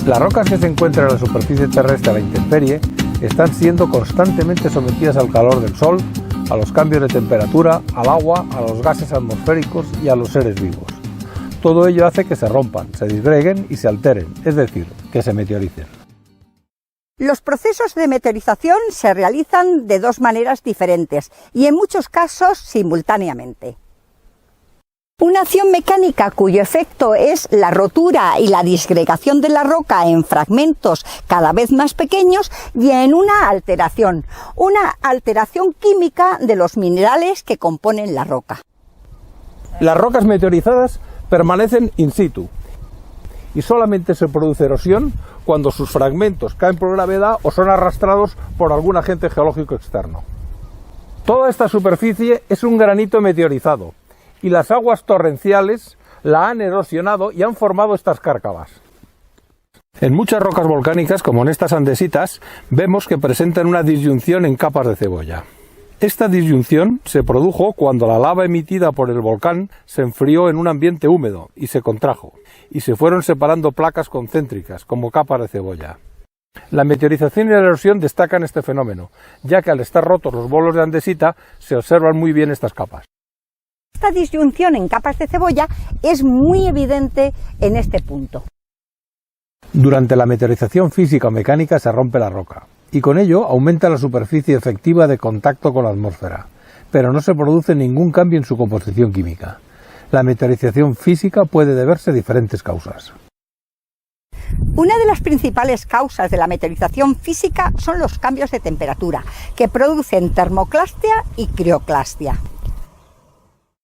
Las rocas que se encuentran en la superficie terrestre a la intemperie están siendo constantemente sometidas al calor del sol, a los cambios de temperatura, al agua, a los gases atmosféricos y a los seres vivos. Todo ello hace que se rompan, se disgreguen y se alteren, es decir, que se meteoricen. Los procesos de meteorización se realizan de dos maneras diferentes y en muchos casos simultáneamente. Una acción mecánica cuyo efecto es la rotura y la disgregación de la roca en fragmentos cada vez más pequeños y en una alteración química de los minerales que componen la roca. Las rocas meteorizadas permanecen in situ y solamente se produce erosión cuando sus fragmentos caen por gravedad o son arrastrados por algún agente geológico externo. Toda esta superficie es un granito meteorizado y las aguas torrenciales la han erosionado y han formado estas cárcavas. En muchas rocas volcánicas, como en estas andesitas, vemos que presentan una disyunción en capas de cebolla. Esta disyunción se produjo cuando la lava emitida por el volcán se enfrió en un ambiente húmedo y se contrajo, y se fueron separando placas concéntricas, como capas de cebolla. La meteorización y la erosión destacan este fenómeno, ya que al estar rotos los bolos de andesita se observan muy bien estas capas. Esta disyunción en capas de cebolla es muy evidente en este punto. Durante la meteorización física o mecánica se rompe la roca, y con ello aumenta la superficie efectiva de contacto con la atmósfera, pero no se produce ningún cambio en su composición química. La meteorización física puede deberse a diferentes causas. Una de las principales causas de la meteorización física son los cambios de temperatura, que producen termoclastia y crioclastia.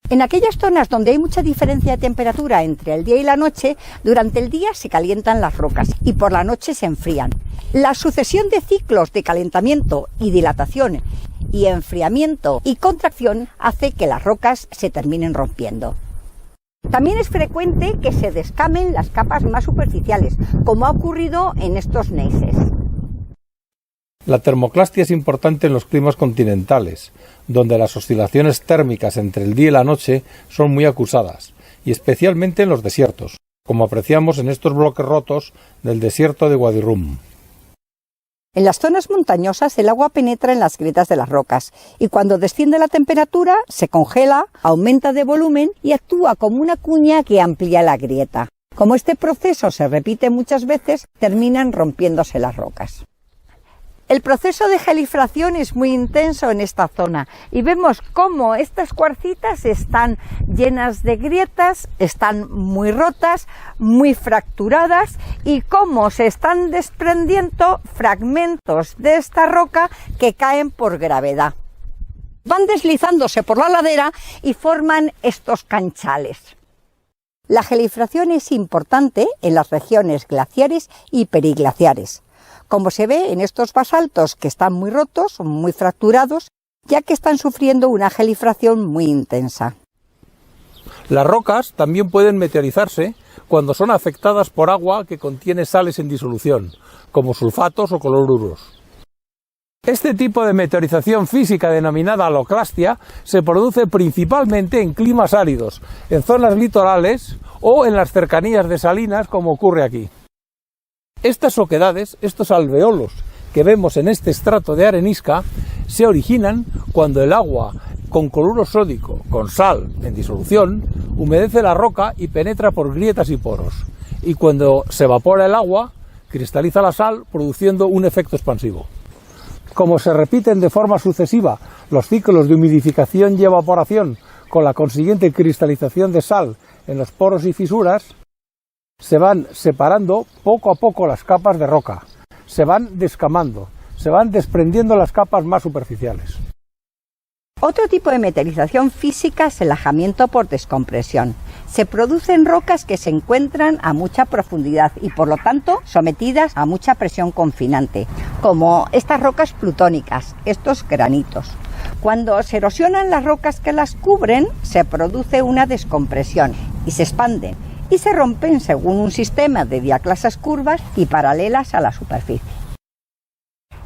En aquellas zonas donde hay mucha diferencia de temperatura entre el día y la noche, durante el día se calientan las rocas y por la noche se enfrían. La sucesión de ciclos de calentamiento y dilatación y enfriamiento y contracción hace que las rocas se terminen rompiendo. También es frecuente que se descamen las capas más superficiales, como ha ocurrido en estos gneisses. La termoclastia es importante en los climas continentales, donde las oscilaciones térmicas entre el día y la noche son muy acusadas, y especialmente en los desiertos, como apreciamos en estos bloques rotos del desierto de Wadi Rum. En las zonas montañosas el agua penetra en las grietas de las rocas y cuando desciende la temperatura se congela, aumenta de volumen y actúa como una cuña que amplía la grieta. Como este proceso se repite muchas veces, terminan rompiéndose las rocas. El proceso de gelifración es muy intenso en esta zona y vemos cómo estas cuarcitas están llenas de grietas, están muy rotas, muy fracturadas y cómo se están desprendiendo fragmentos de esta roca que caen por gravedad. Van deslizándose por la ladera y forman estos canchales. La gelifración es importante en las regiones glaciares y periglaciares, como se ve en estos basaltos que están muy rotos, muy fracturados, ya que están sufriendo una gelifración muy intensa. Las rocas también pueden meteorizarse cuando son afectadas por agua que contiene sales en disolución, como sulfatos o cloruros. Este tipo de meteorización física denominada haloclastia se produce principalmente en climas áridos, en zonas litorales o en las cercanías de salinas, como ocurre aquí. Estas oquedades, estos alveolos que vemos en este estrato de arenisca, se originan cuando el agua con cloruro sódico, con sal en disolución, humedece la roca y penetra por grietas y poros. Y cuando se evapora el agua, cristaliza la sal, produciendo un efecto expansivo. Como se repiten de forma sucesiva los ciclos de humidificación y evaporación, con la consiguiente cristalización de sal en los poros y fisuras, se van separando poco a poco las capas de roca, se van descamando, se van desprendiendo las capas más superficiales. Otro tipo de meteorización física es el ajamiento por descompresión. Se producen rocas que se encuentran a mucha profundidad y por lo tanto sometidas a mucha presión confinante, como estas rocas plutónicas, estos granitos. Cuando se erosionan las rocas que las cubren, se produce una descompresión y se expanden y se rompen según un sistema de diaclasas curvas y paralelas a la superficie.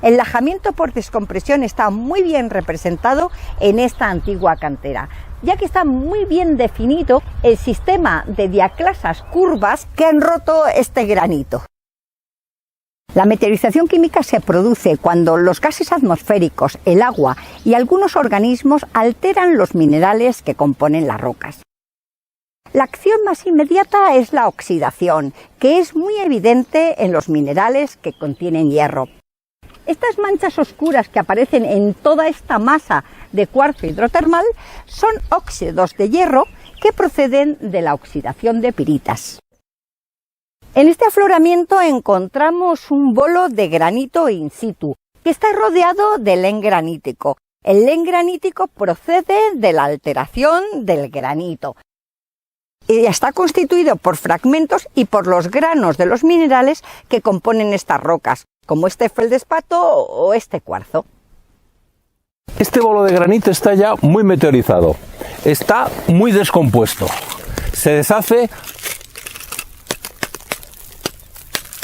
El lajamiento por descompresión está muy bien representado en esta antigua cantera, ya que está muy bien definido el sistema de diaclasas curvas que han roto este granito. La meteorización química se produce cuando los gases atmosféricos, el agua y algunos organismos alteran los minerales que componen las rocas. La acción más inmediata es la oxidación, que es muy evidente en los minerales que contienen hierro. Estas manchas oscuras que aparecen en toda esta masa de cuarzo hidrotermal son óxidos de hierro que proceden de la oxidación de piritas. En este afloramiento encontramos un bolo de granito in situ, que está rodeado de len granítico. El len granítico procede de la alteración del granito. Y está constituido por fragmentos y por los granos de los minerales que componen estas rocas, como este feldespato o este cuarzo. Este bolo de granito está ya muy meteorizado, está muy descompuesto, se deshace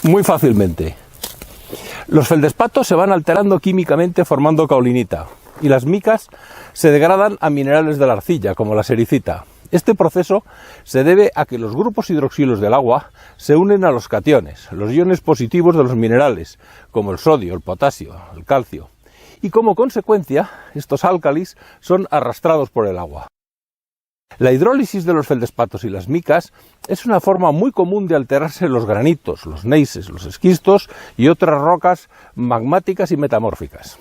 muy fácilmente. Los feldespatos se van alterando químicamente formando caolinita y las micas se degradan a minerales de la arcilla, como la sericita. Este proceso se debe a que los grupos hidroxilos del agua se unen a los cationes, los iones positivos de los minerales, como el sodio, el potasio, el calcio, y como consecuencia, estos álcalis son arrastrados por el agua. La hidrólisis de los feldespatos y las micas es una forma muy común de alterarse los granitos, los gneisses, los esquistos y otras rocas magmáticas y metamórficas.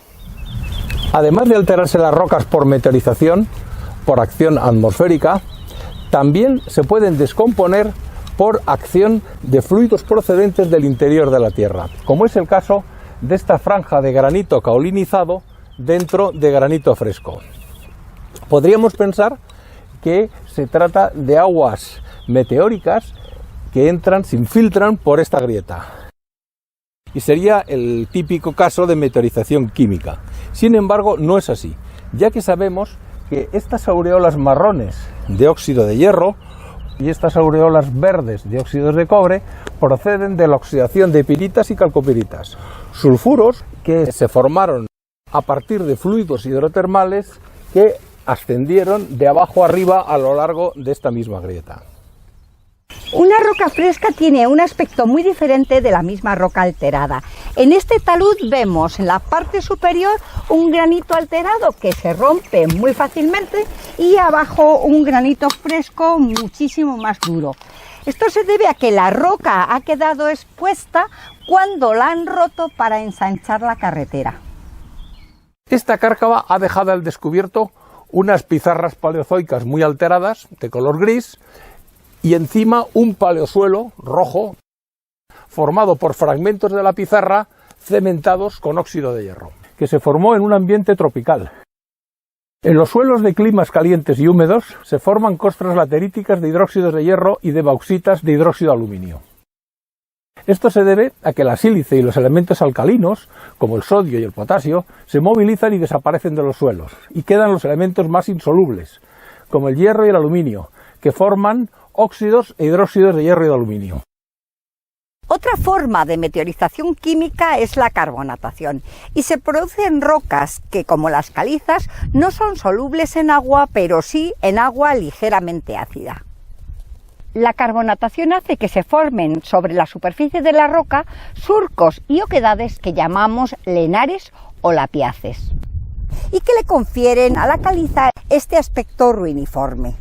Además de alterarse las rocas por meteorización, por acción atmosférica, también se pueden descomponer por acción de fluidos procedentes del interior de la Tierra, como es el caso de esta franja de granito caolinizado dentro de granito fresco. Podríamos pensar que se trata de aguas meteóricas que se infiltran por esta grieta. Y sería el típico caso de meteorización química. Sin embargo, no es así, ya que sabemos que estas aureolas marrones de óxido de hierro y estas aureolas verdes de óxidos de cobre proceden de la oxidación de piritas y calcopiritas, sulfuros que se formaron a partir de fluidos hidrotermales que ascendieron de abajo arriba a lo largo de esta misma grieta. Una roca fresca tiene un aspecto muy diferente de la misma roca alterada. En este talud vemos en la parte superior un granito alterado que se rompe muy fácilmente y abajo un granito fresco muchísimo más duro. Esto se debe a que la roca ha quedado expuesta cuando la han roto para ensanchar la carretera. Esta cárcava ha dejado al descubierto unas pizarras paleozoicas muy alteradas, de color gris, y encima un paleosuelo rojo formado por fragmentos de la pizarra cementados con óxido de hierro, que se formó en un ambiente tropical. En los suelos de climas calientes y húmedos se forman costras lateríticas de hidróxidos de hierro y de bauxitas de hidróxido de aluminio. Esto se debe a que la sílice y los elementos alcalinos, como el sodio y el potasio, se movilizan y desaparecen de los suelos, y quedan los elementos más insolubles, como el hierro y el aluminio, que forman óxidos e hidróxidos de hierro y de aluminio. Otra forma de meteorización química es la carbonatación y se produce en rocas que, como las calizas, no son solubles en agua, pero sí en agua ligeramente ácida. La carbonatación hace que se formen sobre la superficie de la roca surcos y oquedades que llamamos lenares o lapiaces, y que le confieren a la caliza este aspecto ruiniforme.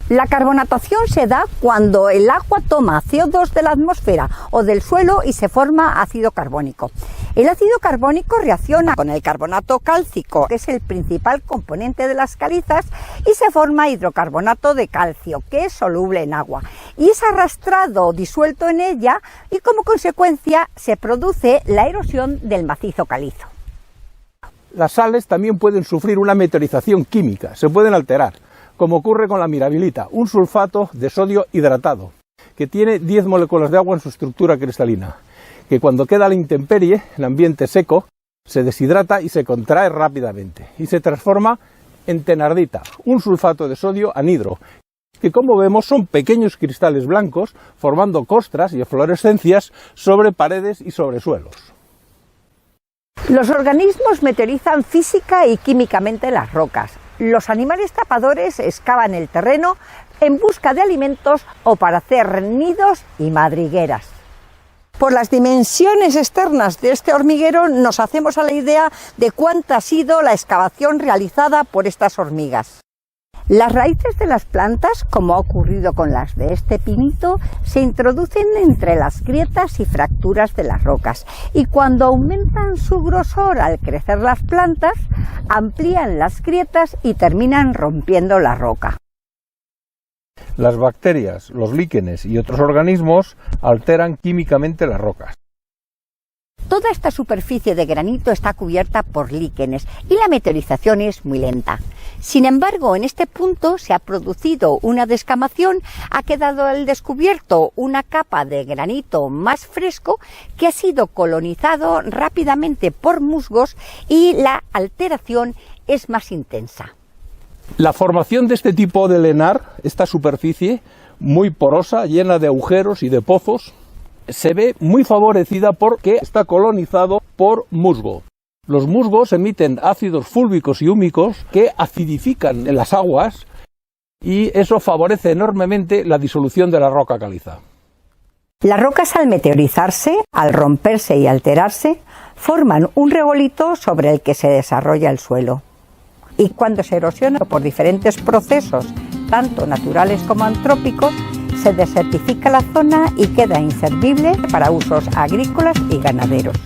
La carbonatación se da cuando el agua toma CO2 de la atmósfera o del suelo y se forma ácido carbónico. El ácido carbónico reacciona con el carbonato cálcico, que es el principal componente de las calizas, y se forma hidrocarbonato de calcio, que es soluble en agua, y es arrastrado o disuelto en ella, y como consecuencia se produce la erosión del macizo calizo. Las sales también pueden sufrir una meteorización química, se pueden alterar, como ocurre con la mirabilita, un sulfato de sodio hidratado, que tiene 10 moléculas de agua en su estructura cristalina, que cuando queda a la intemperie, en ambiente seco, se deshidrata y se contrae rápidamente, y se transforma en tenardita, un sulfato de sodio anhidro, que como vemos son pequeños cristales blancos, formando costras y eflorescencias sobre paredes y sobre suelos. Los organismos meteorizan física y químicamente las rocas. Los animales tapadores excavan el terreno en busca de alimentos o para hacer nidos y madrigueras. Por las dimensiones externas de este hormiguero nos hacemos a la idea de cuánta ha sido la excavación realizada por estas hormigas. Las raíces de las plantas, como ha ocurrido con las de este pinito, se introducen entre las grietas y fracturas de las rocas y cuando aumentan su grosor al crecer las plantas, amplían las grietas y terminan rompiendo la roca. Las bacterias, los líquenes y otros organismos alteran químicamente las rocas. Toda esta superficie de granito está cubierta por líquenes y la meteorización es muy lenta. Sin embargo, en este punto se ha producido una descamación, ha quedado al descubierto una capa de granito más fresco que ha sido colonizado rápidamente por musgos y la alteración es más intensa. La formación de este tipo de lenar, esta superficie muy porosa, llena de agujeros y de pozos, se ve muy favorecida porque está colonizado por musgo. Los musgos emiten ácidos fúlvicos y húmicos que acidifican en las aguas y eso favorece enormemente la disolución de la roca caliza. Las rocas al meteorizarse, al romperse y alterarse, forman un regolito sobre el que se desarrolla el suelo. Y cuando se erosiona por diferentes procesos, tanto naturales como antrópicos, se desertifica la zona y queda inservible para usos agrícolas y ganaderos.